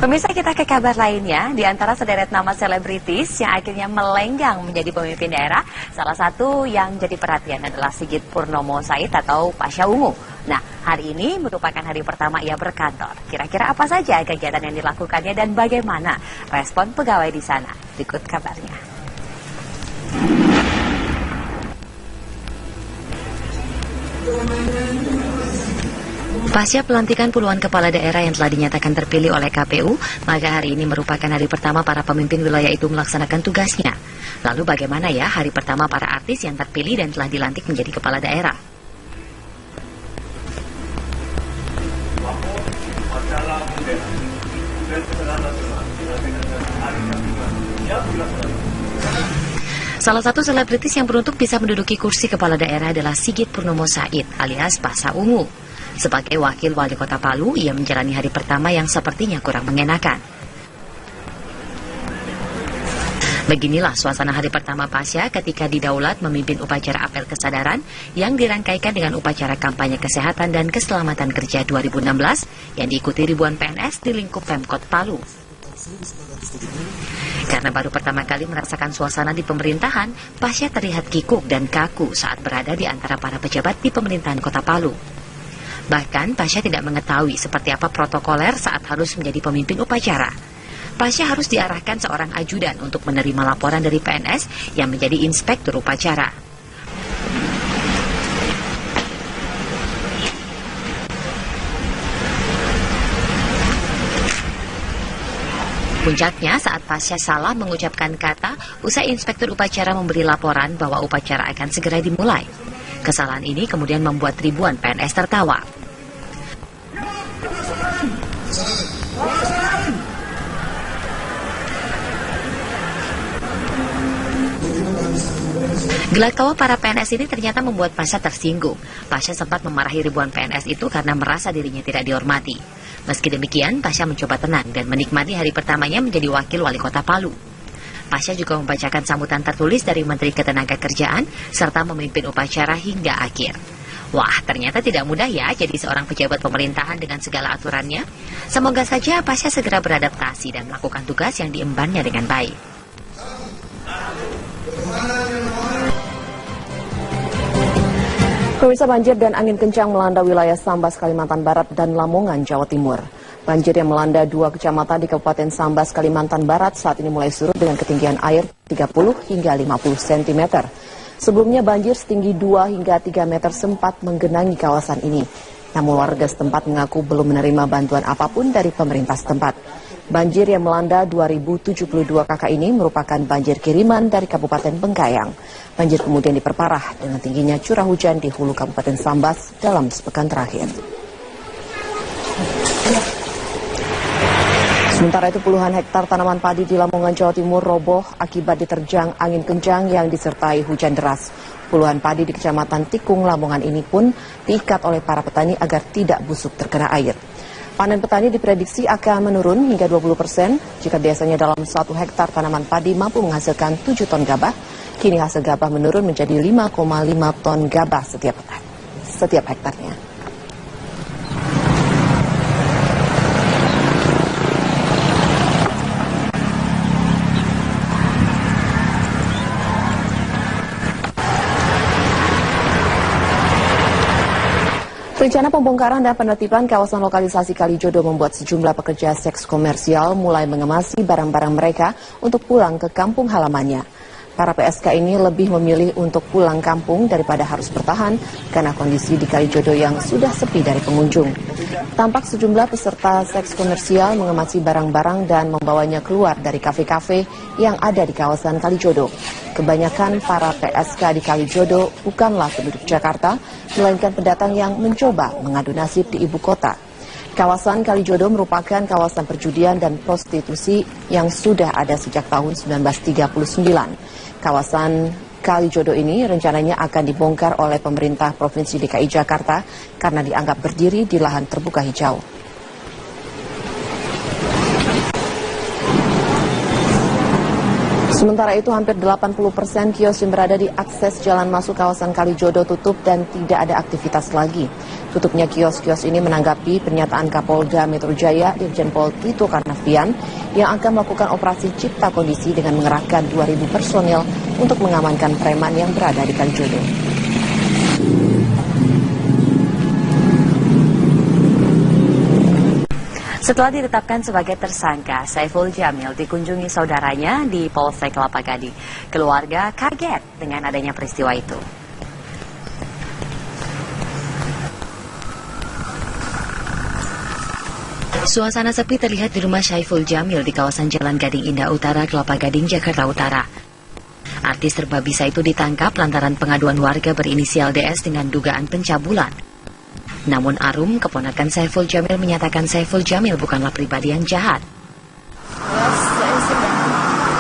Pemirsa, kita ke kabar lainnya. Di antara sederet nama selebritis yang akhirnya melenggang menjadi pemimpin daerah, salah satu yang jadi perhatian adalah Sigit Purnomo Said atau Pasha Ungu. Nah, hari ini merupakan hari pertama ia berkantor. Kira-kira apa saja kegiatan yang dilakukannya dan bagaimana respon pegawai di sana? Berikut kabarnya. Pasca pelantikan puluhan kepala daerah yang telah dinyatakan terpilih oleh KPU, maka hari ini merupakan hari pertama para pemimpin wilayah itu melaksanakan tugasnya. Lalu bagaimana ya hari pertama para artis yang terpilih dan telah dilantik menjadi kepala daerah? Salah satu selebritis yang beruntung bisa menduduki kursi kepala daerah adalah Sigit Purnomo Said alias Pasha Ungu. Sebagai wakil wali kota Palu, ia menjalani hari pertama yang sepertinya kurang mengenakan. Beginilah suasana hari pertama Pasha ketika didaulat memimpin upacara apel kesadaran yang dirangkaikan dengan upacara kampanye kesehatan dan keselamatan kerja 2016 yang diikuti ribuan PNS di lingkup Pemkot Palu. Karena baru pertama kali merasakan suasana di pemerintahan, Pasha terlihat kikuk dan kaku saat berada di antara para pejabat di pemerintahan kota Palu. Bahkan Pasha tidak mengetahui seperti apa protokoler saat harus menjadi pemimpin upacara. Pasha harus diarahkan seorang ajudan untuk menerima laporan dari PNS yang menjadi inspektur upacara. Puncaknya saat Pasha salah mengucapkan kata usai inspektur upacara memberi laporan bahwa upacara akan segera dimulai. Kesalahan ini kemudian membuat ribuan PNS tertawa. Gelak tawa para PNS ini ternyata membuat Pasha tersinggung. Pasha sempat memarahi ribuan PNS itu karena merasa dirinya tidak dihormati. Meski demikian, Pasha mencoba tenang dan menikmati hari pertamanya menjadi wakil wali kota Palu. Pasha juga membacakan sambutan tertulis dari Menteri Ketenagakerjaan serta memimpin upacara hingga akhir. Wah, ternyata tidak mudah ya jadi seorang pejabat pemerintahan dengan segala aturannya. Semoga saja Pasha segera beradaptasi dan melakukan tugas yang diembannya dengan baik. Pemirsa, banjir dan angin kencang melanda wilayah Sambas, Kalimantan Barat dan Lamongan, Jawa Timur. Banjir yang melanda dua kecamatan di Kabupaten Sambas, Kalimantan Barat saat ini mulai surut dengan ketinggian air 30 hingga 50 cm. Sebelumnya banjir setinggi 2 hingga 3 meter sempat menggenangi kawasan ini. Namun warga setempat mengaku belum menerima bantuan apapun dari pemerintah setempat. Banjir yang melanda 2072 kakak ini merupakan banjir kiriman dari Kabupaten Bengkayang. Banjir kemudian diperparah dengan tingginya curah hujan di hulu Kabupaten Sambas dalam sepekan terakhir. Sementara itu puluhan hektar tanaman padi di Lamongan, Jawa Timur roboh akibat diterjang angin kencang yang disertai hujan deras. Puluhan padi di Kecamatan Tikung, Lamongan ini pun diikat oleh para petani agar tidak busuk terkena air. Panen petani diprediksi akan menurun hingga 20%. Jika biasanya dalam 1 hektar tanaman padi mampu menghasilkan 7 ton gabah, kini hasil gabah menurun menjadi 5,5 ton gabah setiap hektarnya. Rencana pembongkaran dan penertiban kawasan lokalisasi Kalijodo membuat sejumlah pekerja seks komersial mulai mengemasi barang-barang mereka untuk pulang ke kampung halamannya. Para PSK ini lebih memilih untuk pulang kampung daripada harus bertahan karena kondisi di Kalijodo yang sudah sepi dari pengunjung. Tampak sejumlah peserta seks komersial mengemasi barang-barang dan membawanya keluar dari kafe-kafe yang ada di kawasan Kalijodo. Kebanyakan para PSK di Kalijodo bukanlah penduduk Jakarta, melainkan pendatang yang mencoba mengadu nasib di ibu kota. Kawasan Kalijodo merupakan kawasan perjudian dan prostitusi yang sudah ada sejak tahun 1939. Kawasan Kalijodo ini rencananya akan dibongkar oleh pemerintah Provinsi DKI Jakarta karena dianggap berdiri di lahan terbuka hijau. Sementara itu, hampir 80% kios yang berada di akses jalan masuk kawasan Kalijodo tutup dan tidak ada aktivitas lagi. Tutupnya kios-kios ini menanggapi pernyataan Kapolda Metro Jaya, Irjen Pol Tito Karnavian, yang akan melakukan operasi cipta kondisi dengan mengerahkan 2.000 personil untuk mengamankan preman yang berada di Kalijodo. Setelah ditetapkan sebagai tersangka, Saiful Jamil dikunjungi saudaranya di Polsek Kelapa Gading. Keluarga kaget dengan adanya peristiwa itu. Suasana sepi terlihat di rumah Saiful Jamil di kawasan Jalan Gading Indah Utara, Kelapa Gading, Jakarta Utara. Artis serba bisa itu ditangkap lantaran pengaduan warga berinisial DS dengan dugaan pencabulan. Namun Arum, keponakan Saiful Jamil, menyatakan Saiful Jamil bukanlah pribadi yang jahat.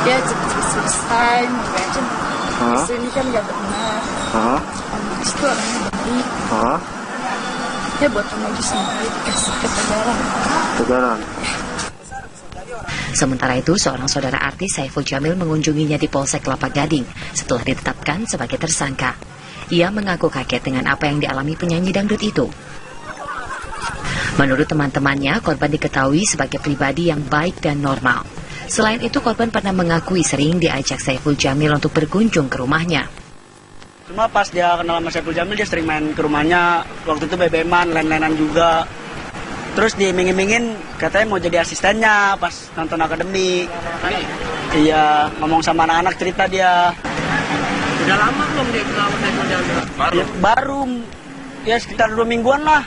Dia cepat selesai, mengajak istri ini kan nggak benar. Itu orangnya baik. Dia buat remaja sendiri dikasih ketegaran. Sementara itu, seorang saudara artis Saiful Jamil mengunjunginya di Polsek Kelapa Gading setelah ditetapkan sebagai tersangka. Ia mengaku kaget dengan apa yang dialami penyanyi dangdut itu. Menurut teman-temannya, korban diketahui sebagai pribadi yang baik dan normal. Selain itu, korban pernah mengakui sering diajak Saiful Jamil untuk berkunjung ke rumahnya. Cuma pas dia kenal sama Saiful Jamil, dia sering main ke rumahnya. Waktu itu BBM-an, lain-lainan juga. Terus diiming-imingin katanya mau jadi asistennya pas nonton akademi. Iya, ngomong sama anak-anak, cerita dia. Udah lama belum dia kenal Saiful Jamil? Baru ya sekitar 2 mingguan lah.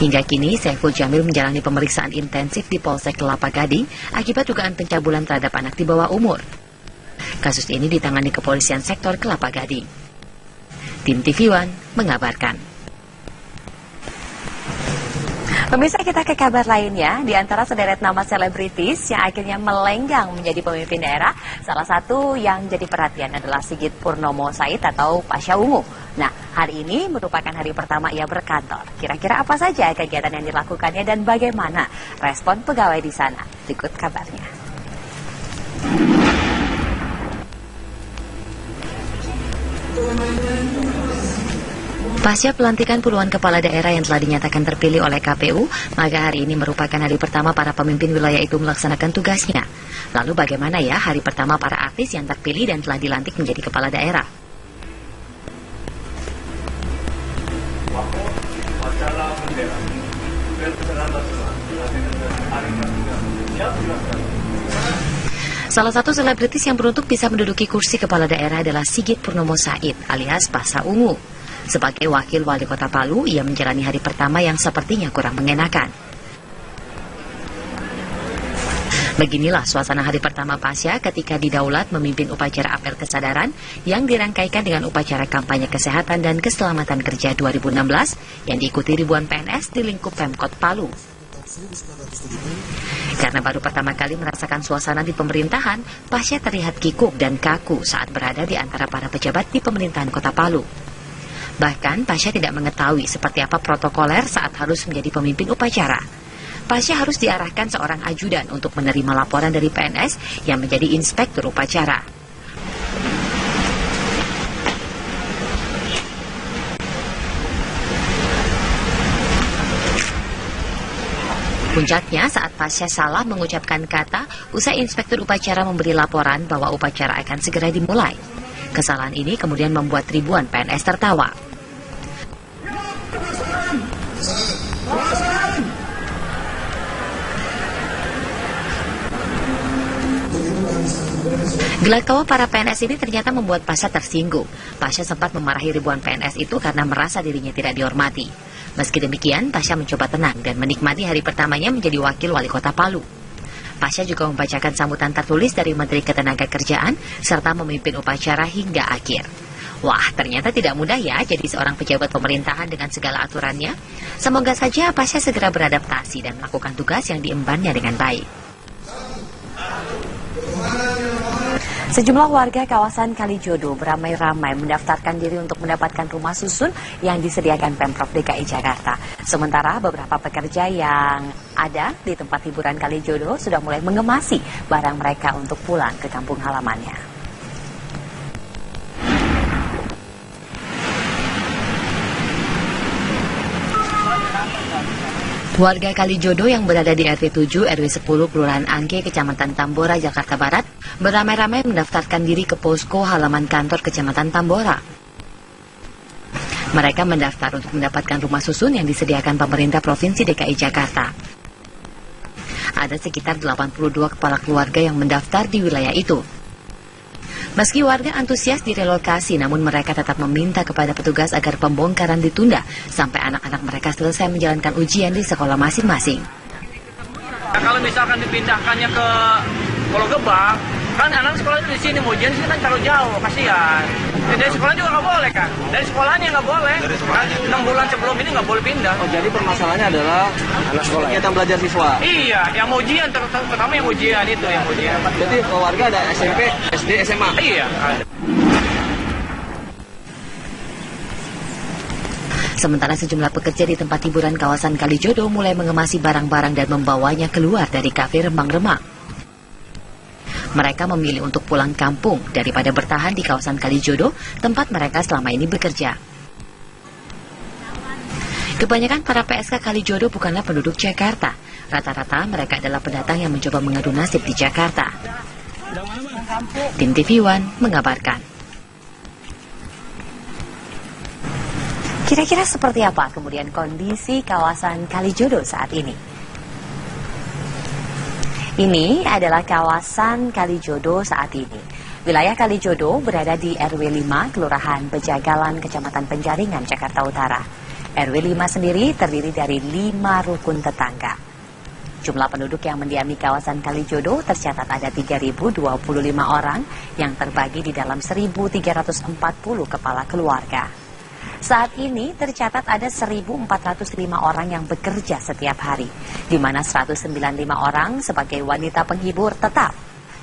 Hingga kini, Saiful Jamil menjalani pemeriksaan intensif di Polsek Kelapa Gading akibat dugaan pencabulan terhadap anak di bawah umur. Kasus ini ditangani Kepolisian Sektor Kelapa Gading. Tim TV One mengabarkan. Pemirsa, kita ke kabar lainnya. Di antara sederet nama selebritis yang akhirnya melenggang menjadi pemimpin daerah, salah satu yang jadi perhatian adalah Sigit Purnomo Said atau Pasha Ungu. Nah, hari ini merupakan hari pertama ia berkantor. Kira-kira apa saja kegiatan yang dilakukannya dan bagaimana respon pegawai di sana? Berikut kabarnya. Pasca pelantikan puluhan kepala daerah yang telah dinyatakan terpilih oleh KPU, maka hari ini merupakan hari pertama para pemimpin wilayah itu melaksanakan tugasnya. Lalu bagaimana ya hari pertama para artis yang terpilih dan telah dilantik menjadi kepala daerah? Salah satu selebritis yang beruntung bisa menduduki kursi kepala daerah adalah Sigit Purnomo Said alias Pasha Ungu. Sebagai wakil wali kota Palu, ia menjalani hari pertama yang sepertinya kurang mengenakan. Beginilah suasana hari pertama Pasha ketika didaulat memimpin upacara apel kesadaran yang dirangkaikan dengan upacara kampanye kesehatan dan keselamatan kerja 2016 yang diikuti ribuan PNS di lingkup Pemkot Palu. Karena baru pertama kali merasakan suasana di pemerintahan, Pasha terlihat kikuk dan kaku saat berada di antara para pejabat di pemerintahan kota Palu. Bahkan, Pasha tidak mengetahui seperti apa protokoler saat harus menjadi pemimpin upacara. Pasha harus diarahkan seorang ajudan untuk menerima laporan dari PNS yang menjadi inspektur upacara. Puncaknya saat Pasha salah mengucapkan kata usai inspektur upacara memberi laporan bahwa upacara akan segera dimulai. Kesalahan ini kemudian membuat ribuan PNS tertawa. Gelak tawa para PNS ini ternyata membuat Pasha tersinggung. Pasha sempat memarahi ribuan PNS itu karena merasa dirinya tidak dihormati. Meski demikian, Pasha mencoba tenang dan menikmati hari pertamanya menjadi wakil wali kota Palu. Pasha juga membacakan sambutan tertulis dari Menteri Ketenagakerjaan serta memimpin upacara hingga akhir. Wah, ternyata tidak mudah ya jadi seorang pejabat pemerintahan dengan segala aturannya. Semoga saja Pasha segera beradaptasi dan melakukan tugas yang diembannya dengan baik. Sejumlah warga kawasan Kalijodo beramai-ramai mendaftarkan diri untuk mendapatkan rumah susun yang disediakan Pemprov DKI Jakarta. Sementara beberapa pekerja yang ada di tempat hiburan Kalijodo sudah mulai mengemasi barang mereka untuk pulang ke kampung halamannya. Warga Kalijodo yang berada di RT 7 RW 10 Kelurahan Angke, Kecamatan Tambora, Jakarta Barat beramai-ramai mendaftarkan diri ke posko halaman kantor Kecamatan Tambora. Mereka mendaftar untuk mendapatkan rumah susun yang disediakan pemerintah Provinsi DKI Jakarta. Ada sekitar 82 kepala keluarga yang mendaftar di wilayah itu. Meski warga antusias direlokasi, namun mereka tetap meminta kepada petugas agar pembongkaran ditunda sampai anak-anak mereka selesai menjalankan ujian di sekolah masing-masing. Nah, kalau misalkan dipindahkannya ke Pulau Gebang, kan anak sekolah itu di sini, mau ujian sini kan terlalu jauh, kasihan. Dari sekolah juga nggak boleh kan? Dari sekolahnya nggak boleh. Kan 6 bulan sebelum ini nggak boleh pindah. Oh, jadi permasalahannya adalah anak sekolah kegiatan belajar siswa. Iya, yang mau ujian, terutama yang ujian itu yang ujian. Jadi warga ada SMP, SD, SMA. Iya, ada. Sementara sejumlah pekerja di tempat hiburan kawasan Kalijodo mulai mengemasi barang-barang dan membawanya keluar dari kafe Remang-Remang. Mereka memilih untuk pulang kampung daripada bertahan di kawasan Kalijodo, tempat mereka selama ini bekerja. Kebanyakan para PSK Kalijodo bukanlah penduduk Jakarta. Rata-rata mereka adalah pendatang yang mencoba mengadu nasib di Jakarta. Tim TV One mengabarkan. Kira-kira seperti apa kemudian kondisi kawasan Kalijodo saat ini? Ini adalah kawasan Kalijodo saat ini. Wilayah Kalijodo berada di RW 5, Kelurahan Bejagalan, Kecamatan Penjaringan, Jakarta Utara. RW 5 sendiri terdiri dari 5 rukun tetangga. Jumlah penduduk yang mendiami kawasan Kalijodo tercatat ada 3.025 orang yang terbagi di dalam 1.340 kepala keluarga. Saat ini tercatat ada 1.405 orang yang bekerja setiap hari, di mana 195 orang sebagai wanita penghibur tetap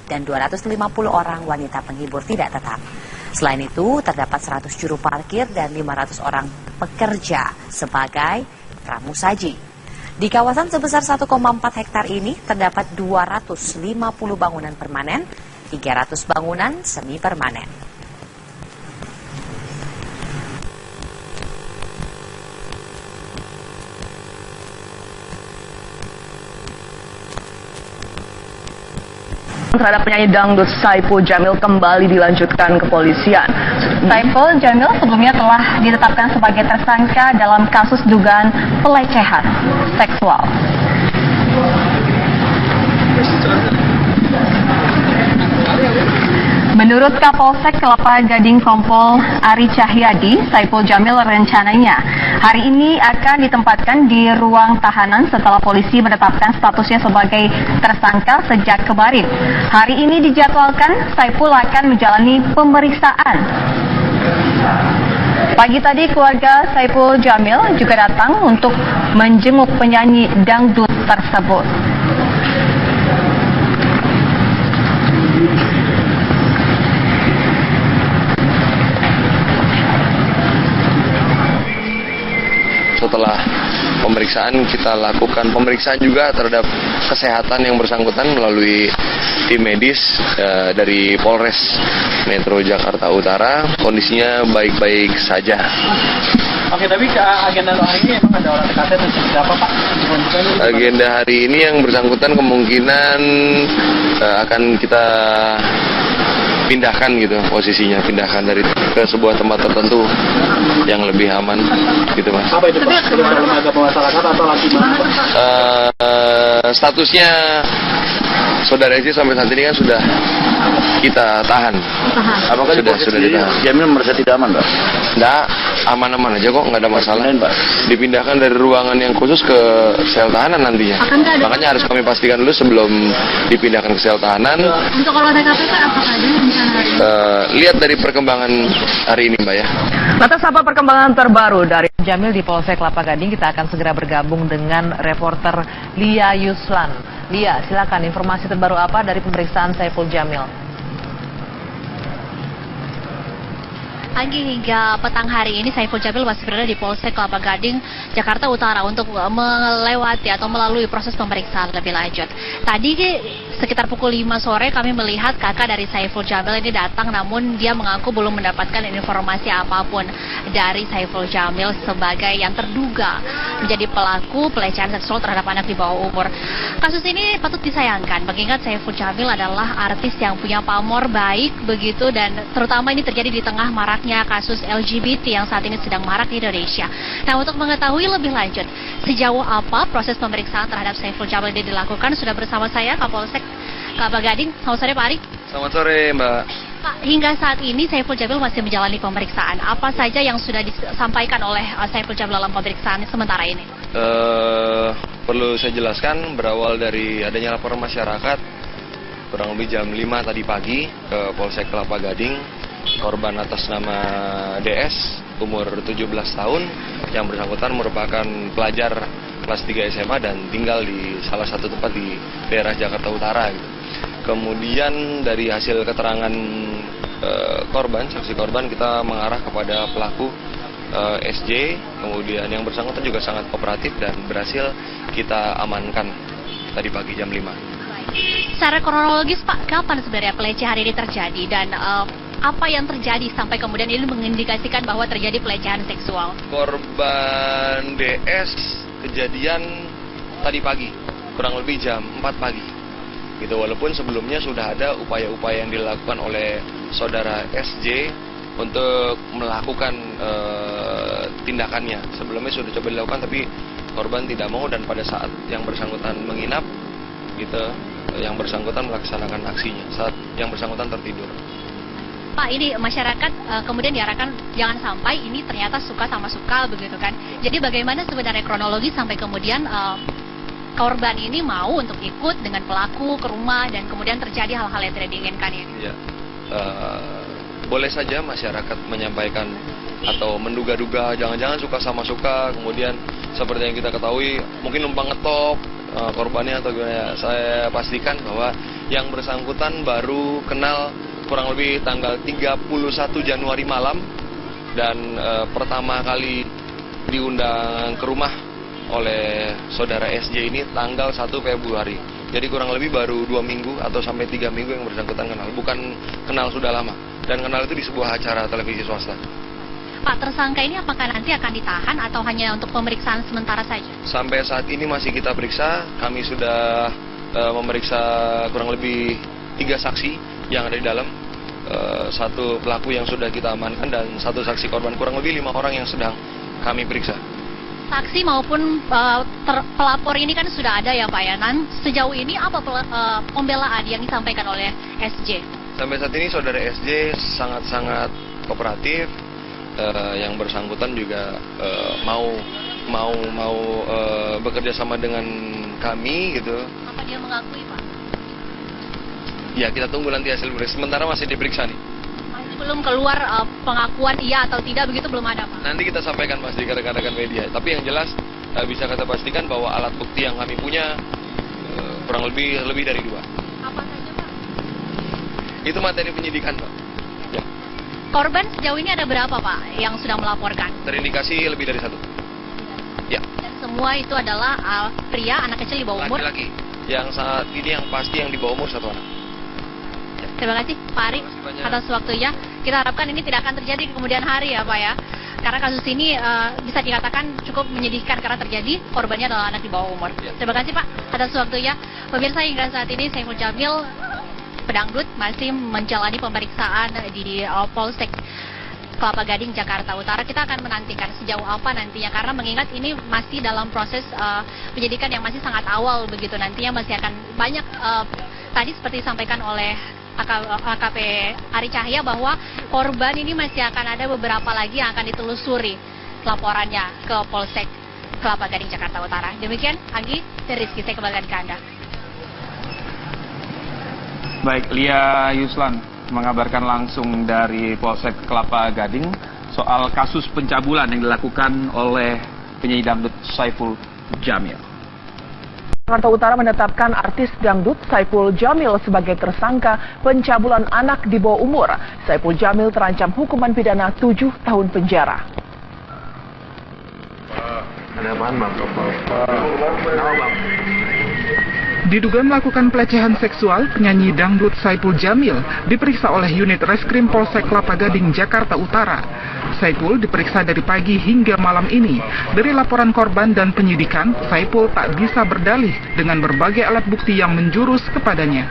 dan 250 orang wanita penghibur tidak tetap. Selain itu, terdapat 100 juru parkir dan 500 orang pekerja sebagai pramusaji. Di kawasan sebesar 1,4 hektar ini terdapat 250 bangunan permanen, 300 bangunan semi permanen. Terhadap penyanyi dangdut Saipul Jamil kembali dilanjutkan kepolisian. Saipul Jamil sebelumnya telah ditetapkan sebagai tersangka dalam kasus dugaan pelecehan seksual. Menurut Kapolsek Kelapa Gading Kompol Ari Cahyadi, Saipul Jamil rencananya hari ini akan ditempatkan di ruang tahanan setelah polisi menetapkan statusnya sebagai tersangka sejak kemarin. Hari ini dijadwalkan Saipul akan menjalani pemeriksaan. Pagi tadi keluarga Saipul Jamil juga datang untuk menjenguk penyanyi dangdut tersebut. Setelah pemeriksaan, kita lakukan pemeriksaan juga terhadap kesehatan yang bersangkutan melalui tim medis dari Polres Metro Jakarta Utara. Kondisinya baik-baik saja. Oke, tapi agenda hari ini emang ada orang dekatnya atau seperti apa, Pak? Agenda hari ini yang bersangkutan kemungkinan akan kita pindahkan gitu posisinya, pindahkan dari ke sebuah tempat tertentu yang lebih aman gitu, Mas. Apa itu, Pak? Lembaga pemasarakatan atau lagi mana, Pak? Statusnya Saudara Eci sampai saat ini kan sudah kita tahan. Apakah sudah ditahan? Jamil merasa tidak aman, Pak? Nggak, aman-aman aja kok, nggak ada masalah. Pak. Dipindahkan dari ruangan yang khusus ke sel tahanan nantinya. Makanya harus kami pastikan dulu sebelum dipindahkan ke sel tahanan. Untuk olah TKP apakah ada rencana hari ini? Lihat dari perkembangan hari ini, Mbak ya. Lantas apa perkembangan terbaru dari Jamil di Polsek Kelapa Gading? Kita akan segera bergabung dengan reporter Lia Yuslan. Lia, silakan informasi terbaru apa dari pemeriksaan Saipul Jamil? Anggi, hingga petang hari ini Saiful Jamil masih berada di Polsek Kelapa Gading, Jakarta Utara untuk melewati atau melalui proses pemeriksaan lebih lanjut. Tadi sekitar pukul 5 sore kami melihat kakak dari Saiful Jamil ini datang, namun dia mengaku belum mendapatkan informasi apapun dari Saiful Jamil sebagai yang terduga menjadi pelaku pelecehan seksual terhadap anak di bawah umur. Kasus ini patut disayangkan mengingat Saiful Jamil adalah artis yang punya pamor baik begitu, dan terutama ini terjadi di tengah maraknya kasus LGBT yang saat ini sedang marak di Indonesia. Nah, untuk mengetahui lebih lanjut sejauh apa proses pemeriksaan terhadap Saiful Jamil ini dilakukan, sudah bersama saya Kapolsek Kelapa Gading. Selamat sore Pak Ari. Selamat sore Mbak. Pak, hingga saat ini Saiful Jamil masih menjalani pemeriksaan. Apa saja yang sudah disampaikan oleh Saiful Jamil dalam pemeriksaan sementara ini? Perlu saya jelaskan, berawal dari adanya laporan masyarakat kurang lebih jam 5 tadi pagi ke Polsek Kelapa Gading. Korban atas nama DS, umur 17 tahun, yang bersangkutan merupakan pelajar kelas 3 SMA dan tinggal di salah satu tempat di daerah Jakarta Utara. Gitu. Kemudian dari hasil keterangan saksi korban, kita mengarah kepada pelaku SJ, kemudian yang bersangkutan juga sangat kooperatif dan berhasil kita amankan tadi pagi jam 5. Secara kronologis Pak, kapan sebenarnya pelecehan ini terjadi dan apa yang terjadi sampai kemudian ini mengindikasikan bahwa terjadi pelecehan seksual? Korban DS kejadian tadi pagi, kurang lebih jam 4 pagi. Gitu, walaupun sebelumnya sudah ada upaya-upaya yang dilakukan oleh saudara SJ untuk melakukan tindakannya. Sebelumnya sudah coba dilakukan tapi korban tidak mau, dan pada saat yang bersangkutan menginap gitu, yang bersangkutan melaksanakan aksinya saat yang bersangkutan tertidur. Pak, ini masyarakat kemudian diarahkan jangan sampai ini ternyata suka sama suka begitu kan. Jadi bagaimana sebenarnya kronologi sampai kemudian korban ini mau untuk ikut dengan pelaku ke rumah dan kemudian terjadi hal-hal yang tidak diinginkan ini? Ya, boleh saja masyarakat menyampaikan atau menduga-duga jangan-jangan suka sama suka, kemudian seperti yang kita ketahui mungkin numpang ngetop korbannya atau gimana ya. Saya pastikan bahwa yang bersangkutan baru kenal kurang lebih tanggal 31 Januari malam, dan pertama kali diundang ke rumah oleh saudara SJ ini tanggal 1 Februari. Jadi kurang lebih baru 2 minggu atau sampai 3 minggu yang bersangkutan kenal. Bukan kenal sudah lama, dan kenal itu di sebuah acara televisi swasta. Pak, tersangka ini apakah nanti akan ditahan atau hanya untuk pemeriksaan sementara saja? Sampai saat ini masih kita periksa. Kami sudah memeriksa kurang lebih 3 saksi yang ada di dalam, 1 pelaku yang sudah kita amankan dan 1 saksi korban. Kurang lebih 5 orang yang sedang kami periksa. Saksi maupun pelapor ini kan sudah ada ya Pak ya. Sejauh ini apa pembelaan yang disampaikan oleh SJ? Sampai saat ini saudara SJ sangat-sangat kooperatif. Yang bersangkutan juga mau bekerja sama dengan kami gitu. Apa dia mengakui Pak? Ya, kita tunggu nanti hasil pemeriksaan. Sementara masih diperiksa nih. Masih belum keluar pengakuan iya atau tidak, begitu belum ada Pak? Nanti kita sampaikan Mas di rekan-rekan media. Tapi yang jelas bisa kita pastikan bahwa alat bukti yang kami punya kurang lebih dari 2. Apa saja Pak? Itu materi penyidikan Pak. Ya. Korban sejauh ini ada berapa Pak yang sudah melaporkan? Terindikasi lebih dari 1. Ya. Dan semua itu adalah pria, anak kecil di bawah umur? Laki-laki. Yang saat ini yang pasti yang di bawah umur 1 anak. Terima kasih Pak Ari atas waktunya. Kita harapkan ini tidak akan terjadi di kemudian hari ya Pak ya. Karena kasus ini bisa dikatakan cukup menyedihkan karena terjadi korbannya adalah anak di bawah umur. Terima kasih Pak atas waktunya. Pemirsa, hingga saat ini Saiful Jamil pedangdut masih menjalani pemeriksaan di Polsek Kelapa Gading, Jakarta Utara. Kita akan menantikan sejauh apa nantinya, karena mengingat ini masih dalam proses penyidikan yang masih sangat awal begitu. Nantinya masih akan banyak tadi seperti disampaikan oleh AKP Ari Cahya bahwa korban ini masih akan ada beberapa lagi yang akan ditelusuri laporannya ke Polsek Kelapa Gading, Jakarta Utara. Demikian, Anggi dan Rizky, saya kembalikan ke Anda. Baik, Lia Yuslan mengabarkan langsung dari Polsek Kelapa Gading soal kasus pencabulan yang dilakukan oleh penyanyi dangdut Saiful Jamil. Jakarta Utara menetapkan artis dangdut Saipul Jamil sebagai tersangka pencabulan anak di bawah umur. Saipul Jamil terancam hukuman pidana 7 tahun penjara. Ada apaan, Bang? Bang? Diduga melakukan pelecehan seksual, penyanyi dangdut Saipul Jamil diperiksa oleh unit Reskrim Polsek Kelapa Gading, Jakarta Utara. Saipul diperiksa dari pagi hingga malam ini. Dari laporan korban dan penyidikan, Saipul tak bisa berdalih dengan berbagai alat bukti yang menjurus kepadanya.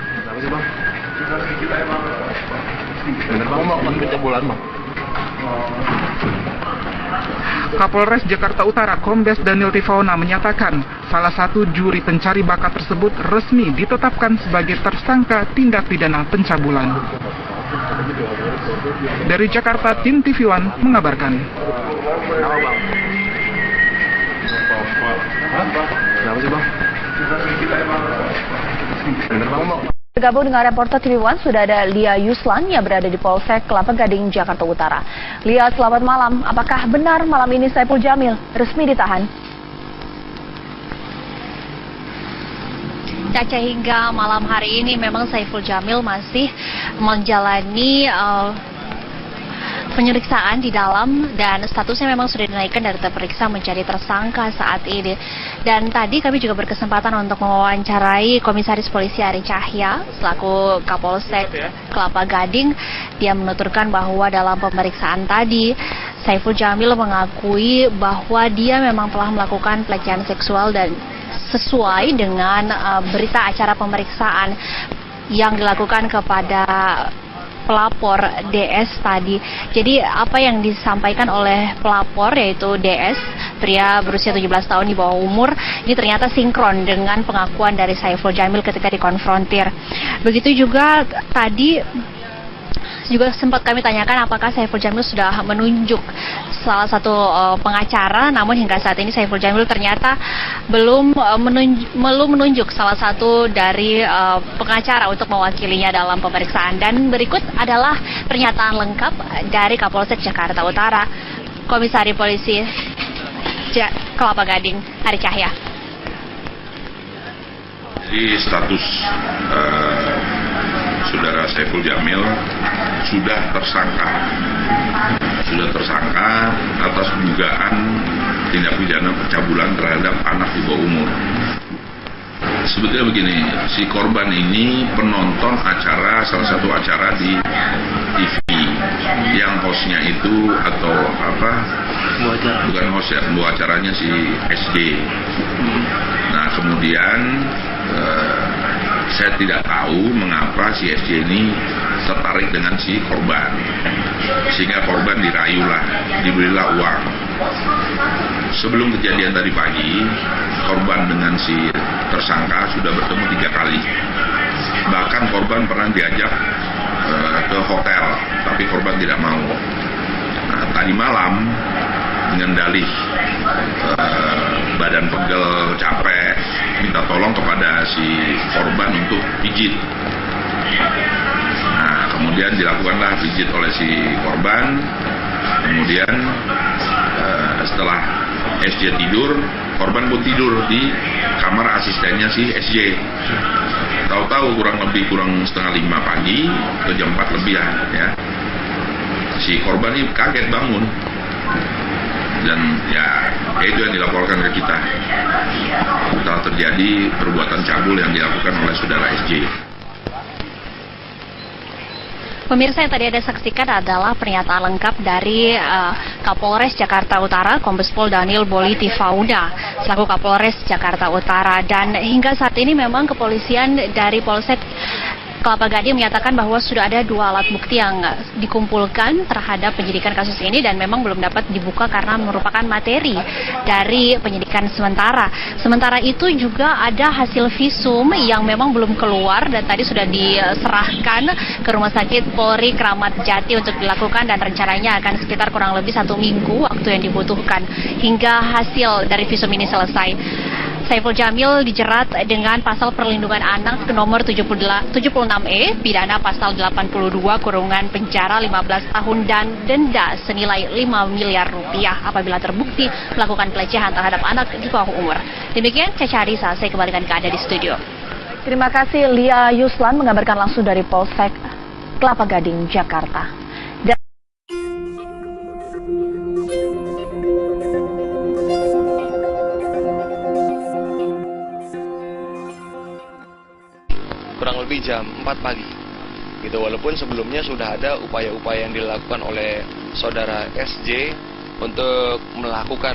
Kapolres Jakarta Utara Kombes Daniel Tifaona menyatakan salah satu juri pencari bakat tersebut resmi ditetapkan sebagai tersangka tindak pidana pencabulan. Dari Jakarta, tim TV One mengabarkan. Bergabung dengan reporter TV One sudah ada Lia Yuslan yang berada di Polsek Kelapa Gading, Jakarta Utara. Lia, selamat malam. Apakah benar malam ini Saipul Jamil resmi ditahan? Caca, hingga malam hari ini memang Saipul Jamil masih menjalani penyelidikan di dalam dan statusnya memang sudah dinaikkan dari terperiksa menjadi tersangka saat ini. Dan tadi kami juga berkesempatan untuk mewawancarai Komisaris Polisi Ari Cahya selaku Kapolsek Kelapa Gading. Dia menuturkan bahwa dalam pemeriksaan tadi Saipul Jamil mengakui bahwa dia memang telah melakukan pelecehan seksual dan sesuai dengan berita acara pemeriksaan yang dilakukan kepada pelapor DS tadi. Jadi apa yang disampaikan oleh pelapor yaitu DS, pria berusia 17 tahun di bawah umur, ini ternyata sinkron dengan pengakuan dari Saipul Jamil ketika dikonfrontir. Begitu juga tadi juga sempat kami tanyakan apakah Saipul Jamil sudah menunjuk salah satu pengacara, namun hingga saat ini Saipul Jamil ternyata belum menunjuk salah satu dari pengacara untuk mewakilinya dalam pemeriksaan. Dan berikut adalah pernyataan lengkap dari Kapolsek Jakarta Utara, Komisaris Polisi Kelapa Gading, Ari Cahya. Jadi status saudara Saipul Jamil sudah tersangka atas dugaan tindak pidana pencabulan terhadap anak di bawah umur. Sebetulnya begini, si korban ini penonton acara, salah satu acara di TV yang hostnya itu atau apa, bukan host ya, pembawa acaranya si SJ. Nah kemudian saya tidak tahu mengapa si SJ ini tertarik dengan si korban, sehingga korban dirayulah, diberilah uang. Sebelum kejadian tadi pagi, korban dengan si tersangka sudah bertemu 3 kali. Bahkan korban pernah diajak ke hotel, tapi korban tidak mau. Nah, tadi malam dengan dalih badan pegel, capek, minta tolong kepada si korban untuk pijit. Nah, kemudian dilakukanlah pijit oleh si korban. Kemudian setelah SJ tidur, korban pun tidur di kamar asistennya si SJ. Tahu-tahu kurang setengah 5 pagi atau jam 4 lebih ya. Si korban ini kaget bangun. Dan ya itu yang dilaporkan ke kita. Telah terjadi perbuatan cabul yang dilakukan oleh saudara SJ. Pemirsa, yang tadi Anda saksikan adalah pernyataan lengkap dari Kapolres Jakarta Utara, Kombes Pol Daniel Boli Tifauna, selaku Kapolres Jakarta Utara. Dan hingga saat ini memang kepolisian dari Polsek Kelapa Gading menyatakan bahwa sudah ada 2 alat bukti yang dikumpulkan terhadap penyidikan kasus ini dan memang belum dapat dibuka karena merupakan materi dari penyidikan sementara. Sementara itu juga ada hasil visum yang memang belum keluar dan tadi sudah diserahkan ke Rumah Sakit Polri Kramat Jati untuk dilakukan, dan rencananya akan sekitar kurang lebih 1 minggu waktu yang dibutuhkan hingga hasil dari visum ini selesai. Saiful Jamil dijerat dengan pasal perlindungan anak nomor 76E, pidana pasal 82 kurungan penjara 15 tahun dan denda senilai 5 miliar rupiah apabila terbukti melakukan pelecehan terhadap anak di bawah umur. Demikian Caca Arisa, saya kembalikan ke Anda di studio. Terima kasih Lia Yuslan mengabarkan langsung dari Polsek Kelapa Gading, Jakarta. Kurang lebih jam 4 pagi gitu, walaupun sebelumnya sudah ada upaya-upaya yang dilakukan oleh saudara SJ untuk melakukan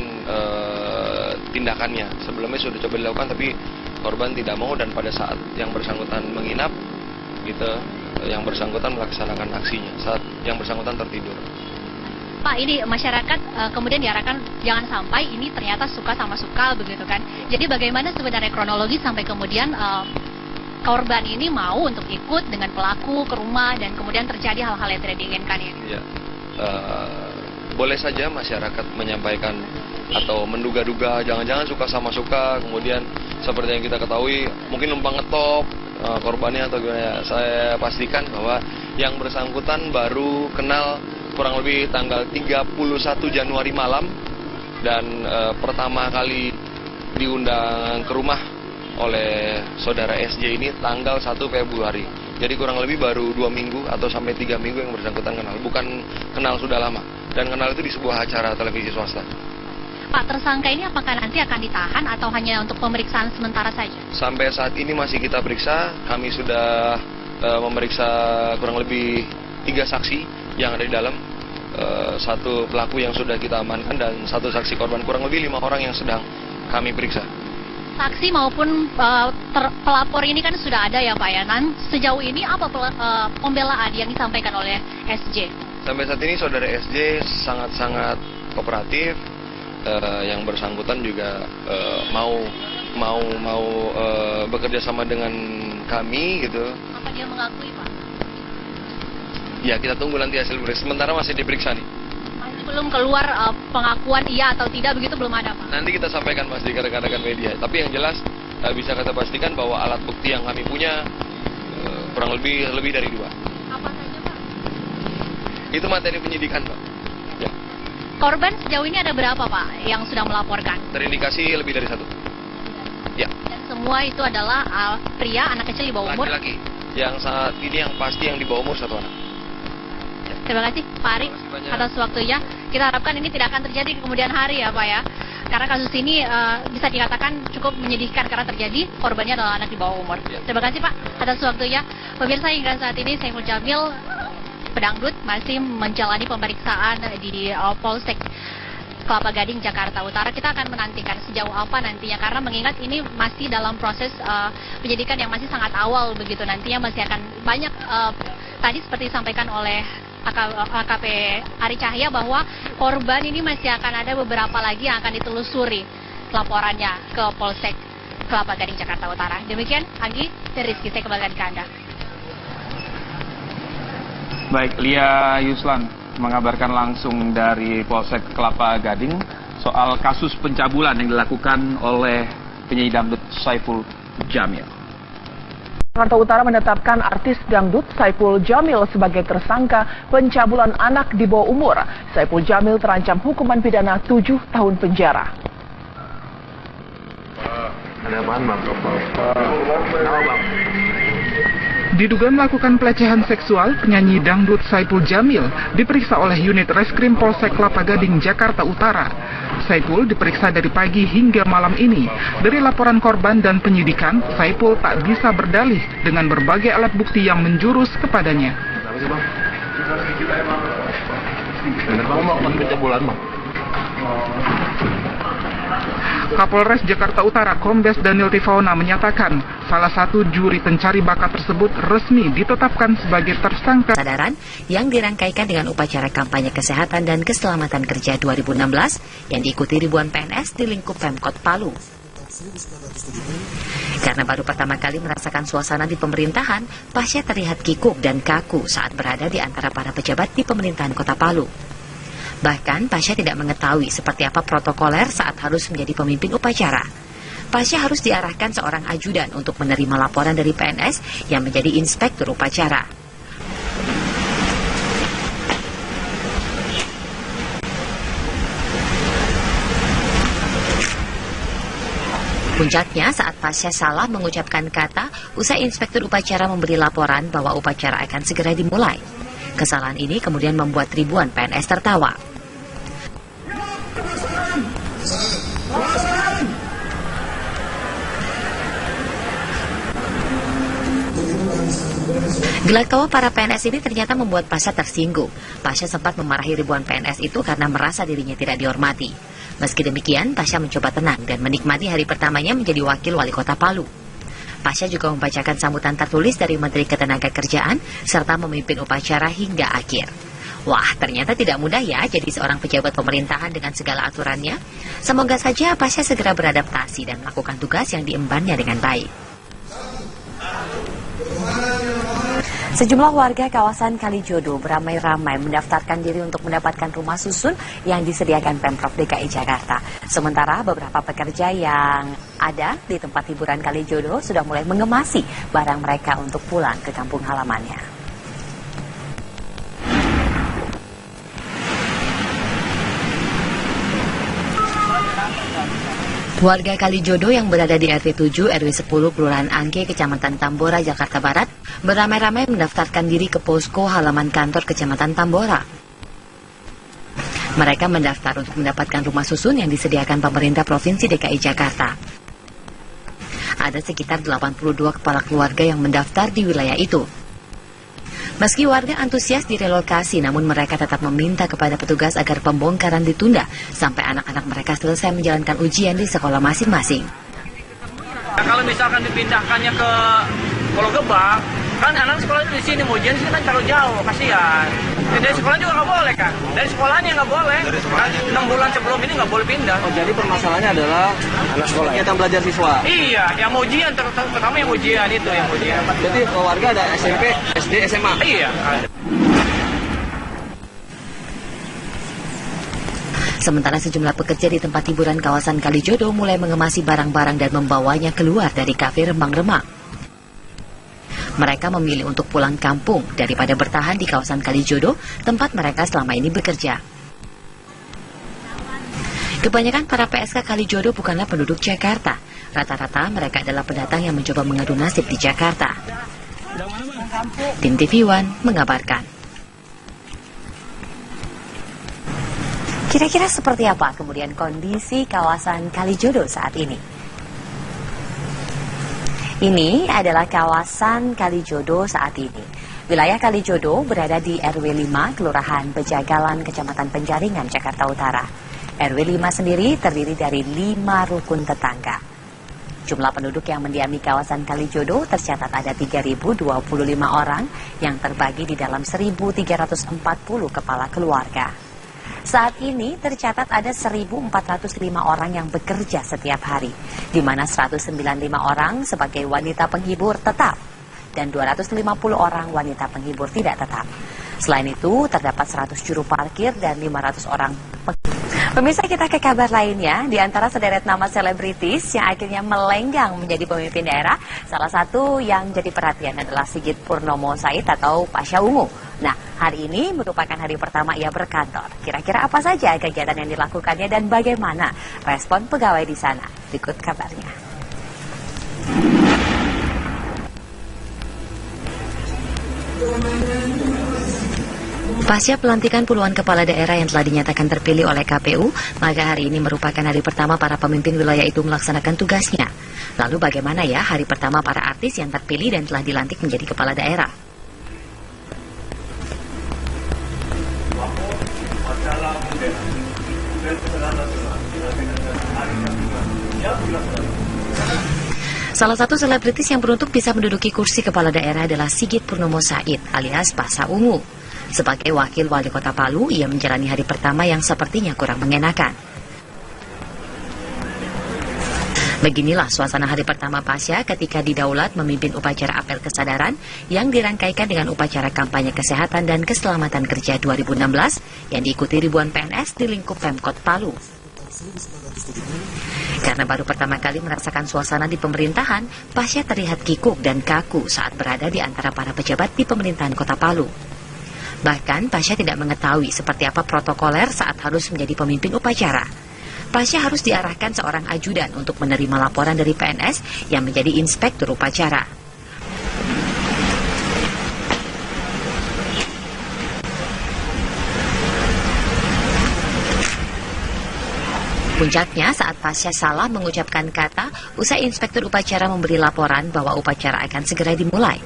tindakannya. Sebelumnya sudah coba dilakukan tapi korban tidak mau, dan pada saat yang bersangkutan menginap gitu, yang bersangkutan melaksanakan aksinya saat yang bersangkutan tertidur. Pak, ini masyarakat kemudian diarahkan jangan sampai ini ternyata suka sama suka begitu kan. Jadi bagaimana sebenarnya kronologi sampai kemudian korban ini mau untuk ikut dengan pelaku ke rumah dan kemudian terjadi hal-hal yang tidak diinginkan ini? Ya, boleh saja masyarakat menyampaikan atau menduga-duga jangan-jangan suka sama suka, kemudian seperti yang kita ketahui mungkin numpang ngetop korbannya atau gimana. Saya pastikan bahwa yang bersangkutan baru kenal kurang lebih tanggal 31 Januari malam, dan pertama kali diundang ke rumah oleh saudara SJ ini tanggal 1 Februari. Jadi kurang lebih baru 2 minggu atau sampai 3 minggu yang bersangkutan kenal. Bukan kenal sudah lama. Dan kenal itu di sebuah acara televisi swasta. Pak, tersangka ini apakah nanti akan ditahan atau hanya untuk pemeriksaan sementara saja? Sampai saat ini masih kita periksa. Kami sudah memeriksa kurang lebih 3 saksi yang ada di dalam. 1 pelaku yang sudah kita amankan dan 1 saksi korban. Kurang lebih 5 orang yang sedang kami periksa. Saksi maupun pelapor ini kan sudah ada ya Pak ya. Sejauh ini apa pembelaan yang disampaikan oleh SJ? Sampai saat ini saudara SJ sangat-sangat kooperatif. Yang bersangkutan juga mau bekerja sama dengan kami gitu. Apa dia mengakui Pak? Ya, kita tunggu nanti hasil periksa. Sementara masih diperiksa nih. Masih belum keluar pengakuan iya atau tidak, begitu belum ada Pak? Nanti kita sampaikan Mas di rekan-rekan media. Tapi yang jelas bisa kita pastikan bahwa alat bukti yang kami punya kurang lebih dari 2. Apa saja Pak? Itu materi penyidikan Pak. Ya. Korban sejauh ini ada berapa Pak yang sudah melaporkan? Terindikasi lebih dari 1. Ya. Dan semua itu adalah pria, anak kecil di bawah umur? Laki-laki. Yang saat ini yang pasti yang di bawah umur 1 anak. Terima kasih Pak Ari atas waktunya. Kita harapkan ini tidak akan terjadi di kemudian hari ya Pak ya. Karena kasus ini bisa dikatakan cukup menyedihkan karena terjadi korbannya adalah anak di bawah umur. Terima kasih Pak atas waktunya. Pemirsa, hingga saat ini Saiful Jamil Pedangdut masih menjalani pemeriksaan di Polsek Kelapa Gading, Jakarta Utara. Kita akan menantikan sejauh apa nantinya, karena mengingat ini masih dalam proses penyidikan yang masih sangat awal begitu. Nantinya masih akan banyak tadi seperti disampaikan oleh AKP Ari Cahya bahwa korban ini masih akan ada beberapa lagi yang akan ditelusuri laporannya ke Polsek Kelapa Gading, Jakarta Utara. Demikian Anggi dan Rizky, saya kembalikan ke Anda. Baik, Lia Yuslan mengabarkan langsung dari Polsek Kelapa Gading soal kasus pencabulan yang dilakukan oleh penyanyi dangdut Saiful Jamil. Jakarta Utara menetapkan artis dangdut Saiful Jamil sebagai tersangka pencabulan anak di bawah umur. Saiful Jamil terancam hukuman pidana 7 tahun penjara. Ada apaan Bang? Diduga melakukan pelecehan seksual, penyanyi dangdut Saiful Jamil diperiksa oleh unit Reskrim Polsek Kelapa Gading, Jakarta Utara. Saiful diperiksa dari pagi hingga malam ini. Dari laporan korban dan penyidikan, Saiful tak bisa berdalih dengan berbagai alat bukti yang menjurus kepadanya. Bener Bang, melakukan pencabulan Bang? Kapolres Jakarta Utara Kombes Daniel Rifaona menyatakan salah satu juri pencari bakat tersebut resmi ditetapkan sebagai tersangka. Kesadaran yang dirangkaikan dengan upacara kampanye kesehatan dan keselamatan kerja 2016 yang diikuti ribuan PNS di lingkup Pemkot Palu. Karena baru pertama kali merasakan suasana di pemerintahan, Pasha terlihat kikuk dan kaku saat berada di antara para pejabat di pemerintahan Kota Palu. Bahkan Pasha tidak mengetahui seperti apa protokoler saat harus menjadi pemimpin upacara. Pasha harus diarahkan seorang ajudan untuk menerima laporan dari PNS yang menjadi inspektur upacara. Puncaknya saat Pasha salah mengucapkan kata usai inspektur upacara memberi laporan bahwa upacara akan segera dimulai. Kesalahan ini kemudian membuat ribuan PNS tertawa. Gelak tawa para PNS ini ternyata membuat Pasha tersinggung. Pasha sempat memarahi ribuan PNS itu karena merasa dirinya tidak dihormati. Meski demikian, Pasha mencoba tenang dan menikmati hari pertamanya menjadi wakil wali kota Palu. Pasha juga membacakan sambutan tertulis dari Menteri Ketenagakerjaan serta memimpin upacara hingga akhir. Wah, ternyata tidak mudah ya jadi seorang pejabat pemerintahan dengan segala aturannya. Semoga saja Pasha segera beradaptasi dan melakukan tugas yang diembannya dengan baik. Sejumlah warga kawasan Kalijodo beramai-ramai mendaftarkan diri untuk mendapatkan rumah susun yang disediakan Pemprov DKI Jakarta. Sementara beberapa pekerja yang ada di tempat hiburan Kalijodo sudah mulai mengemasi barang mereka untuk pulang ke kampung halamannya. Warga Kalijodo yang berada di RT 7 RW 10 Kelurahan Angke, Kecamatan Tambora, Jakarta Barat beramai-ramai mendaftarkan diri ke posko halaman kantor Kecamatan Tambora. Mereka mendaftar untuk mendapatkan rumah susun yang disediakan pemerintah Provinsi DKI Jakarta. Ada sekitar 82 kepala keluarga yang mendaftar di wilayah itu. Meski warga antusias direlokasi, namun mereka tetap meminta kepada petugas agar pembongkaran ditunda sampai anak-anak mereka selesai menjalankan ujian di sekolah masing-masing. Nah, kalau misalkan dipindahkannya ke Pulau Gebang, kan anak sekolah itu di sini, mau ujian sini kan terlalu jauh, kasihan. Dari sekolah juga nggak boleh kan? Dari sekolahnya nggak boleh. 6 bulan sebelum ini nggak boleh pindah. Oh, jadi permasalahannya adalah anak sekolah kegiatan belajar siswa. Iya, yang mau ujian, terutama yang ujian itu yang ujian. Jadi warga ada SMP, SD, SMA. Iya, ada. Sementara sejumlah pekerja di tempat hiburan kawasan Kalijodo mulai mengemasi barang-barang dan membawanya keluar dari kafe remang-remang. Mereka memilih untuk pulang kampung daripada bertahan di kawasan Kalijodo, tempat mereka selama ini bekerja. Kebanyakan para PSK Kalijodo bukanlah penduduk Jakarta. Rata-rata mereka adalah pendatang yang mencoba mengadu nasib di Jakarta. Tim TV One mengabarkan. Kira-kira seperti apa kemudian kondisi kawasan Kalijodo saat ini? Ini adalah kawasan Kalijodo saat ini. Wilayah Kalijodo berada di RW 5, Kelurahan Bejagalan, Kecamatan Penjaringan, Jakarta Utara. RW 5 sendiri terdiri dari 5 rukun tetangga. Jumlah penduduk yang mendiami kawasan Kalijodo tercatat ada 3.025 orang yang terbagi di dalam 1.340 kepala keluarga. Saat ini tercatat ada 1.405 orang yang bekerja setiap hari, di mana 195 orang sebagai wanita penghibur tetap dan 250 orang wanita penghibur tidak tetap. Selain itu, terdapat 100 juru parkir dan 500 orang pemirsa. Kita ke kabar lainnya. Di antara sederet nama selebritis yang akhirnya melenggang menjadi pemimpin daerah, salah satu yang jadi perhatian adalah Sigit Purnomo Said atau Pasha Ungu. Nah, hari ini merupakan hari pertama ia berkantor. Kira-kira apa saja kegiatan yang dilakukannya dan bagaimana respon pegawai di sana? Berikut kabarnya. Pasca pelantikan puluhan kepala daerah yang telah dinyatakan terpilih oleh KPU, maka hari ini merupakan hari pertama para pemimpin wilayah itu melaksanakan tugasnya. Lalu bagaimana ya hari pertama para artis yang terpilih dan telah dilantik menjadi kepala daerah? Salah satu selebritis yang beruntung bisa menduduki kursi kepala daerah adalah Sigit Purnomo Said alias Pasha Ungu. Sebagai wakil wali kota Palu, ia menjalani hari pertama yang sepertinya kurang mengenakan. Beginilah suasana hari pertama Pasha ketika didaulat memimpin upacara apel kesadaran yang dirangkaikan dengan upacara kampanye kesehatan dan keselamatan kerja 2016 yang diikuti ribuan PNS di lingkup Pemkot Palu. Karena baru pertama kali merasakan suasana di pemerintahan, Pasha terlihat kikuk dan kaku saat berada di antara para pejabat di pemerintahan Kota Palu. Bahkan Pasha tidak mengetahui seperti apa protokoler saat harus menjadi pemimpin upacara. Pasha harus diarahkan seorang ajudan untuk menerima laporan dari PNS yang menjadi inspektur upacara. Puncaknya saat Pasha salah mengucapkan kata usai inspektur upacara memberi laporan bahwa upacara akan segera dimulai.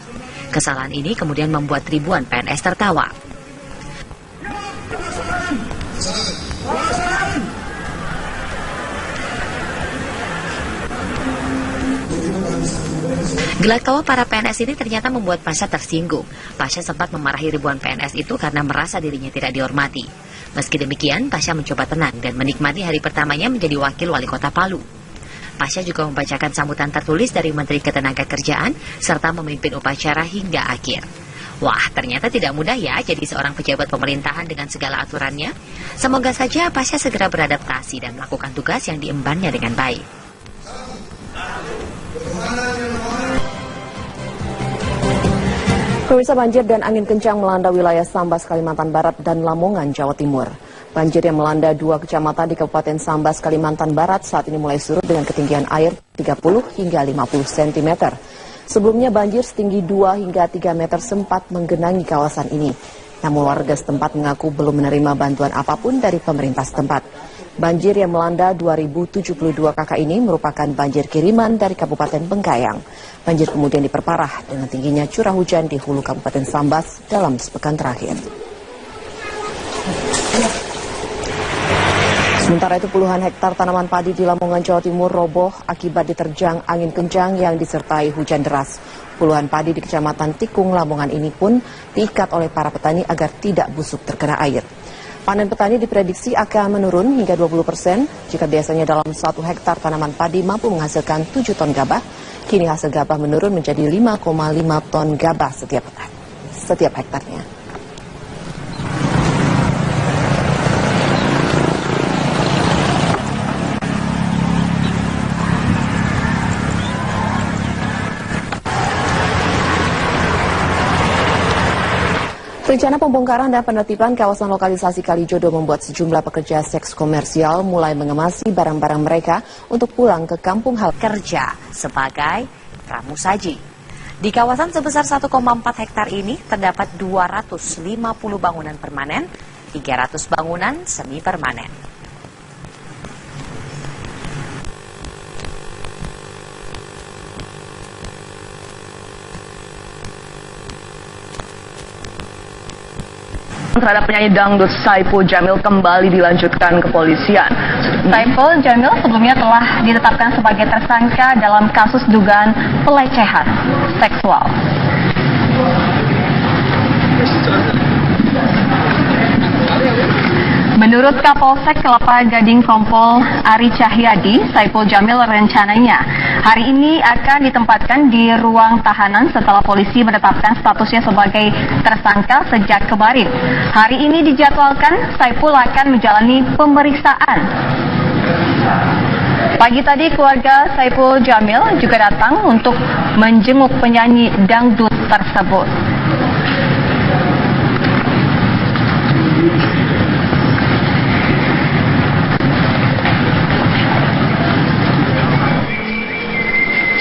Kesalahan ini kemudian membuat ribuan PNS tertawa. Gelak tawa para PNS ini ternyata membuat Pasha tersinggung. Pasha sempat memarahi ribuan PNS itu karena merasa dirinya tidak dihormati. Meski demikian, Pasha mencoba tenang dan menikmati hari pertamanya menjadi wakil wali kota Palu. Pasha juga membacakan sambutan tertulis dari Menteri Ketenagakerjaan serta memimpin upacara hingga akhir. Wah, ternyata tidak mudah ya jadi seorang pejabat pemerintahan dengan segala aturannya. Semoga saja Pasha segera beradaptasi dan melakukan tugas yang diembannya dengan baik. Pemirsa, banjir dan angin kencang melanda wilayah Sambas, Kalimantan Barat dan Lamongan, Jawa Timur. Banjir yang melanda 2 kecamatan di Kabupaten Sambas, Kalimantan Barat saat ini mulai surut dengan ketinggian air 30 hingga 50 cm. Sebelumnya banjir setinggi 2 hingga 3 meter sempat menggenangi kawasan ini. Namun warga setempat mengaku belum menerima bantuan apapun dari pemerintah setempat. Banjir yang melanda 2072 kakak ini merupakan banjir kiriman dari Kabupaten Bengkayang. Banjir kemudian diperparah dengan tingginya curah hujan di hulu Kabupaten Sambas dalam sepekan terakhir. Sementara itu puluhan hektar tanaman padi di Lamongan, Jawa Timur roboh akibat diterjang angin kencang yang disertai hujan deras. Puluhan padi di Kecamatan Tikung, Lamongan ini pun diikat oleh para petani agar tidak busuk terkena air. Panen petani diprediksi akan menurun hingga 20%. Jika biasanya dalam 1 hektar tanaman padi mampu menghasilkan 7 ton gabah, kini hasil gabah menurun menjadi 5,5 ton gabah setiap hektarnya. Rencana pembongkaran dan penertiban kawasan lokalisasi Kalijodo membuat sejumlah pekerja seks komersial mulai mengemasi barang-barang mereka untuk pulang ke kampung halaman Kerja sebagai pramusaji. Di kawasan sebesar 1,4 hektar ini terdapat 250 bangunan permanen, 300 bangunan semi permanen. Terhadap penyanyi dangdut Saipul Jamil kembali dilanjutkan kepolisian. Saipul Jamil sebelumnya telah ditetapkan sebagai tersangka dalam kasus dugaan pelecehan seksual. Menurut Kapolsek Kelapa Gading Kompol Ari Cahyadi, Saipul Jamil rencananya hari ini akan ditempatkan di ruang tahanan setelah polisi menetapkan statusnya sebagai tersangka sejak kemarin. Hari ini dijadwalkan Saipul akan menjalani pemeriksaan. Pagi tadi keluarga Saipul Jamil juga datang untuk menjenguk penyanyi dangdut tersebut.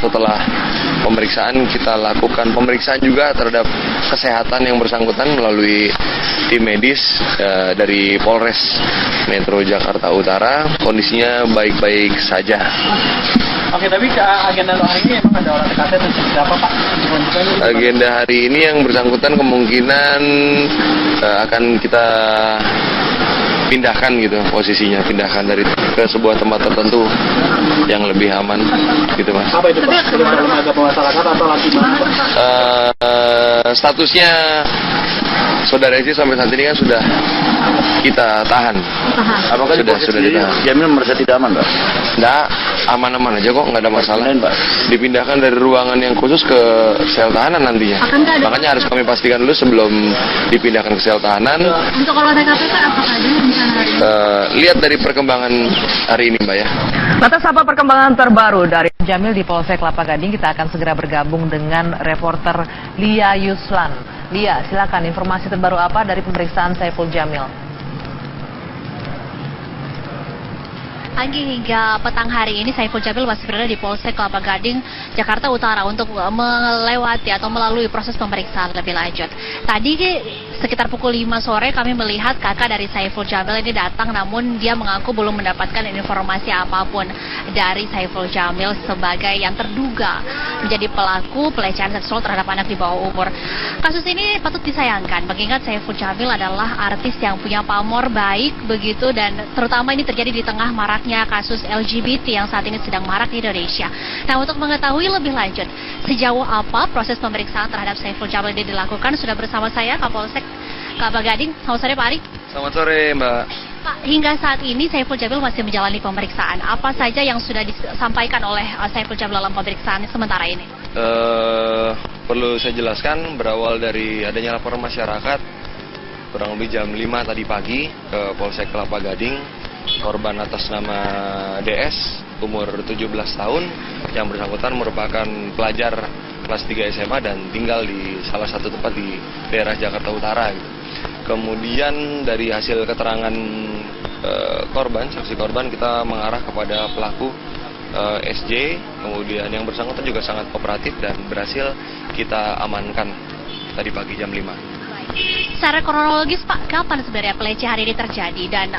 Setelah pemeriksaan, kita lakukan pemeriksaan juga terhadap kesehatan yang bersangkutan melalui tim medis dari Polres Metro Jakarta Utara. Kondisinya baik-baik saja. Oke, tapi agenda hari ini emang ada olah TKP dan seperti apa, Pak? Agenda hari ini yang bersangkutan kemungkinan akan kita pindahkan gitu posisinya, pindahkan dari ke sebuah tempat tertentu yang lebih aman gitu, Mas. Apa itu, Pak? Lembaga pemasyarakatan atau lagi statusnya saudara Eci sampai saat ini kan sudah kita tahan. Apakah sudah ditahan? Jamil merasa tidak aman, Pak? Enggak. aman-aman aja kok, nggak ada masalah. Dipindahkan dari ruangan yang khusus ke sel tahanan nantinya. Makanya harus kami pastikan dulu sebelum dipindahkan ke sel tahanan. Untuk olah TKP Pak, apakah ada rencana hari ini? Lihat dari perkembangan hari ini Mbak ya. Lantas apa perkembangan terbaru dari Jamil di Polsek Kelapa Gading? Kita akan segera bergabung dengan reporter Lia Yuslan. Lia, silakan informasi terbaru apa dari pemeriksaan Saiful Jamil? Anggi, hingga petang hari ini Saiful Jamil masih berada di Polsek Kelapa Gading, Jakarta Utara untuk melewati atau melalui proses pemeriksaan lebih lanjut. Tadi sekitar pukul 5 sore kami melihat kakak dari Saiful Jamil ini datang, namun dia mengaku belum mendapatkan informasi apapun dari Saiful Jamil sebagai yang terduga menjadi pelaku pelecehan seksual terhadap anak di bawah umur. Kasus ini patut disayangkan mengingat Saiful Jamil adalah artis yang punya pamor baik begitu, dan terutama ini terjadi di tengah maraknya kasus LGBT yang saat ini sedang marak di Indonesia. Nah, untuk mengetahui lebih lanjut sejauh apa proses pemeriksaan terhadap Saiful Jamil ini dilakukan, sudah bersama saya Kapolsek Kelapa Gading. Selamat sore Pak Ari. Selamat sore Mbak. Pak, hingga saat ini Saiful Jamil masih menjalani pemeriksaan. Apa saja yang sudah disampaikan oleh Saiful Jamil dalam pemeriksaan sementara ini? Perlu saya jelaskan, berawal dari adanya laporan masyarakat kurang lebih jam 5 tadi pagi ke Polsek Kelapa Gading. Korban atas nama DS, umur 17 tahun, yang bersangkutan merupakan pelajar kelas 3 SMA dan tinggal di salah satu tempat di daerah Jakarta Utara. Kemudian dari hasil keterangan saksi korban, kita mengarah kepada pelaku SJ, kemudian yang bersangkutan juga sangat kooperatif dan berhasil kita amankan tadi pagi jam 5. Secara kronologis Pak, kapan sebenarnya pelecehan ini terjadi dan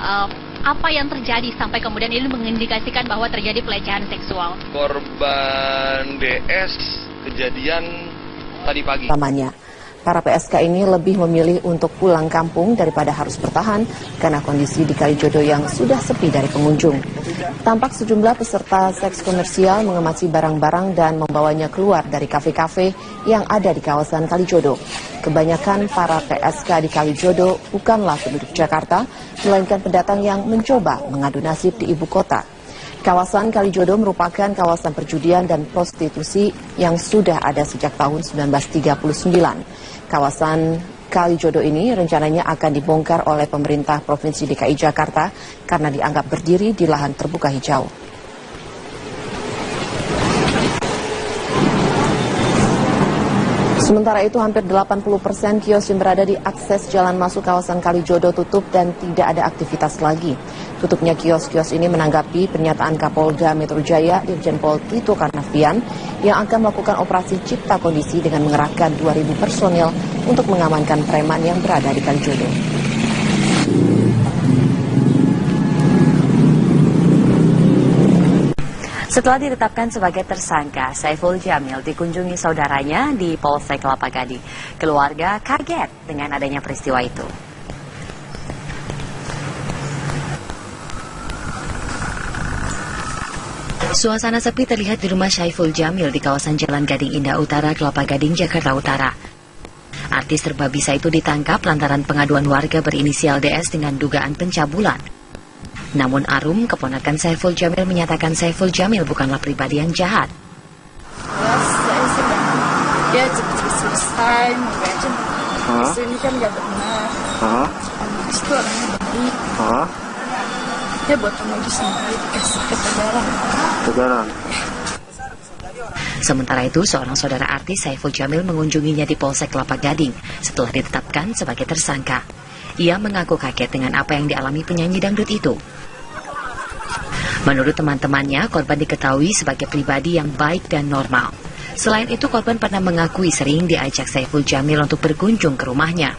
apa yang terjadi sampai kemudian ini mengindikasikan bahwa terjadi pelecehan seksual? Korban DS kejadian tadi pagi. Lamanya, para PSK ini lebih memilih untuk pulang kampung daripada harus bertahan karena kondisi di Kalijodo yang sudah sepi dari pengunjung. Tampak sejumlah peserta seks komersial mengemasi barang-barang dan membawanya keluar dari kafe-kafe yang ada di kawasan Kalijodo. Kebanyakan para PSK di Kalijodo bukanlah penduduk Jakarta, melainkan pendatang yang mencoba mengadu nasib di ibu kota. Kawasan Kalijodo merupakan kawasan perjudian dan prostitusi yang sudah ada sejak tahun 1939. Kawasan Kalijodo ini rencananya akan dibongkar oleh pemerintah Provinsi DKI Jakarta karena dianggap berdiri di lahan terbuka hijau. Sementara itu, hampir 80% kios yang berada di akses jalan masuk kawasan Kalijodo tutup dan tidak ada aktivitas lagi. Tutupnya kios-kios ini menanggapi pernyataan Kapolda Metro Jaya, Irjen Pol Tito Karnavian, yang akan melakukan operasi cipta kondisi dengan mengerahkan 2.000 personil untuk mengamankan preman yang berada di Kalijodo. Setelah ditetapkan sebagai tersangka, Saiful Jamil dikunjungi saudaranya di Polsek Kelapa Gading. Keluarga kaget dengan adanya peristiwa itu. Suasana sepi terlihat di rumah Saiful Jamil di kawasan Jalan Gading Indah Utara, Kelapa Gading, Jakarta Utara. Artis serba bisa itu ditangkap lantaran pengaduan warga berinisial DS dengan dugaan pencabulan. Namun Arum, keponakan Saiful Jamil, menyatakan Saiful Jamil bukanlah pribadi yang jahat. Saya sedang dia selesai mengajar. Ini kan nggak benar. Anak itu orangnya baik. Dia buat modus sendiri dikasih ketegaran. Sementara itu, seorang saudara artis Saiful Jamil mengunjunginya di Polsek Kelapa Gading setelah ditetapkan sebagai tersangka. Ia mengaku kaget dengan apa yang dialami penyanyi dangdut itu. Menurut teman-temannya, korban diketahui sebagai pribadi yang baik dan normal. Selain itu, korban pernah mengakui sering diajak Saiful Jamil untuk berkunjung ke rumahnya.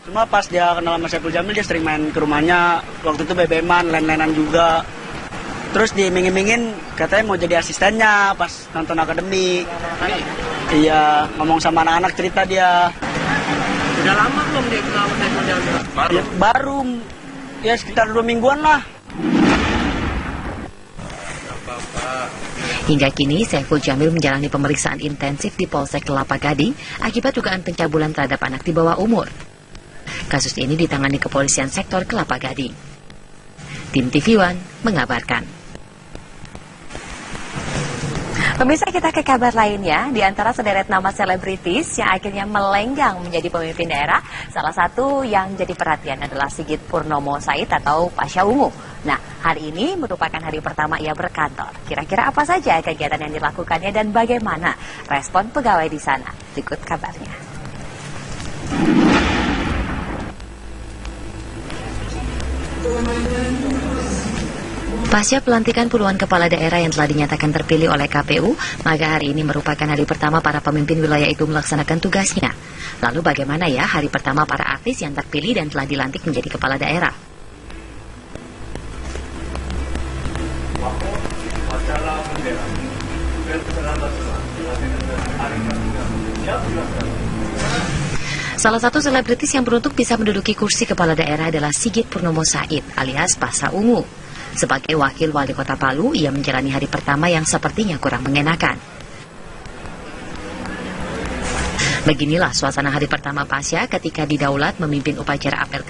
Cuma pas dia kenal sama Saiful Jamil, dia sering main ke rumahnya. Waktu itu BBM-an, lain-lainan juga. Terus diiming-imingin katanya mau jadi asistennya pas nonton akademi. Iya, ngomong sama anak-anak, cerita dia. Udah lama belum dia kenal sama Saiful Jamil? Baru ya sekitar 2 mingguan lah. Hingga kini, Saiful Jamil menjalani pemeriksaan intensif di Polsek Kelapa Gading akibat dugaan pencabulan terhadap anak di bawah umur. Kasus ini ditangani Kepolisian Sektor Kelapa Gading. Tim TV One mengabarkan. Pemirsa, kita ke kabar lainnya. Di antara sederet nama selebritis yang akhirnya melenggang menjadi pemimpin daerah, salah satu yang jadi perhatian adalah Sigit Purnomo Said atau Pasha Ungu. Nah, hari ini merupakan hari pertama ia berkantor. Kira-kira apa saja kegiatan yang dilakukannya dan bagaimana respon pegawai di sana? Berikut kabarnya. Pasca pelantikan puluhan kepala daerah yang telah dinyatakan terpilih oleh KPU, maka hari ini merupakan hari pertama para pemimpin wilayah itu melaksanakan tugasnya. Lalu bagaimana ya hari pertama para artis yang terpilih dan telah dilantik menjadi kepala daerah? Salah satu selebritis yang beruntung bisa menduduki kursi kepala daerah adalah Sigit Purnomo Said alias Pasha Ungu. Sebagai wakil wali kota Palu, ia menjalani hari pertama yang sepertinya kurang mengenakan. Beginilah suasana hari pertama Pasha ketika didaulat memimpin upacara apel